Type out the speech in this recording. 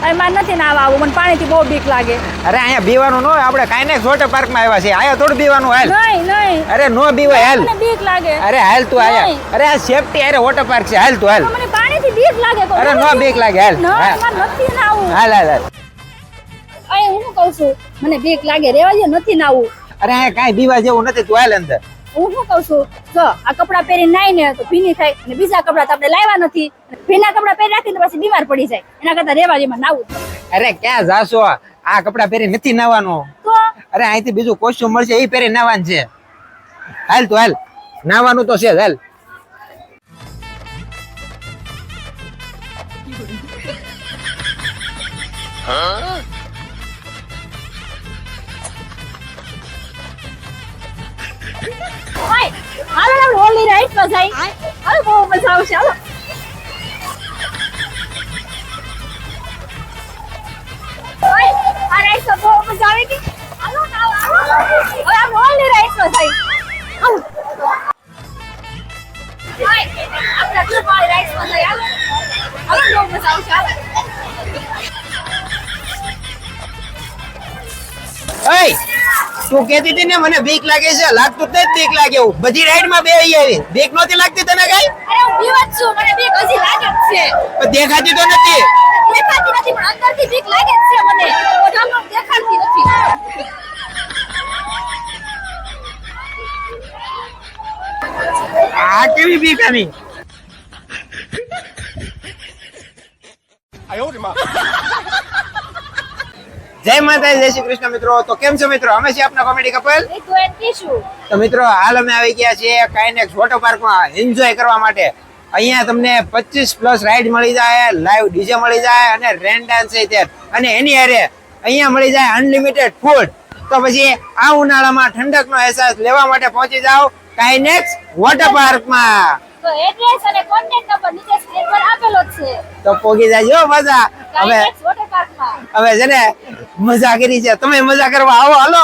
અરે મારે નથી નાવા આવું, મને પાણીથી બહુ બીક લાગે. અરે અહીંયા બીવાનું ન હોય, આપણે કાઇનેક્સ વોટર પાર્કમાં આવ્યા છીએ, અહીંયા થોડું બીવાનું હાલ. નહીં અરે નો બીવાય હાલ. મને બીક લાગે. અરે હાલ તું આયા. અરે આ સેફટી અરે વોટર પાર્ક છે, હાલ તું હાલ. મને પાણીથી બીક લાગે. અરે નો બીક લાગે હાલ. મારે નથી નાવું. હાલ હાલ હાલ. અરે હું શું કહું છું, મને બીક લાગે, રેવા દે, નથી નાવું. અરે અહીંયા કાંઈ બીવા જેવું નથી, તું હાલ અંદર. હું શું કહું છું, જો આ કપડાં પહેરીને નાઈ ને તો ભીની થાય, અને બીજા કપડાં તો આપણે લાવ્યા નથી, ભીના કપડાં પહેરી રાખીને પછી બીમાર પડી જાય, એના કરતા રેવા જેમાં નાવું. અરે ક્યાં જાશો, આ કપડાં પહેરી નથી નાવાનું. તો અરે અહીંથી બીજું કોસ્ટ્યુમ મળશે, એ પહેરી નાવાનું છે. હાલ તું હાલ, નાવાનું તો છે જ હાલ. હાય હાલો ને આપણે ઓલી રાઈડ પર જઈ. હાલો બહુ મજા આવશે. હાલો હાય આ રાઈડ પર બહુ મજા આવે કે. હાલો ને હાલો. હવે આપણે ઓલી રાઈડ પર જઈ. હાલો હાય આપણે ક્લબ વાળી રાઈડ પર જઈ. હાલો હાલો બહુ મજા આવશે. હાલો ઓય તું કહેતી હતી ને મને બીક લાગે છે, લાગતું જ નથી બીક લાગે એવું. બધી રાઈડ માં બે આવી, બીક નહોતી લાગતી તને કઈ? અરે હું બીવત છું, મને બીક હજી લાગે જ છે. પણ દેખાતી તો નથી. દેખાતી નથી પણ અંદરથી બીક લાગે જ છે મને. ઓઢામાં દેખાતી નથી. આ કેવી બીક આની? જય માતા, જય શ્રી કૃષ્ણ મિત્રો. તો કેમ છો મિત્રો? અમે છીએ આપના કોમેડી કપલ. એ તું એમ કીશું. તો મિત્રો હાલ અમે આવી ગયા છીએ કાઇનેક્સ વોટર પાર્કમાં એન્જોય કરવા માટે. અહીંયા તમને 25+ રાઈડ મળી જાય, લાઈવ ડીજે મળી જાય અને રેન ડાન્સ છે, અને એની હારે અહીંયા મળી જાય અનલિમિટેડ ફૂડ. તો પછી આ ઉનાળામાં ઠંડકનો અહેસાસ લેવા માટે પહોંચી જાઓ કાઇનેક્સ વોટર પાર્કમાં. તો એડ્રેસ અને કોન્ટેક્ટ નંબર નીચે સ્ક્રીન પર આપેલો જ છે. તો પોગી જાજો મજા. હવે કાઇનેક્સ વોટર પાર્કમાં. હવે છે ને મજા કરી છે, તમે મજા કરવા આવો. હાલો.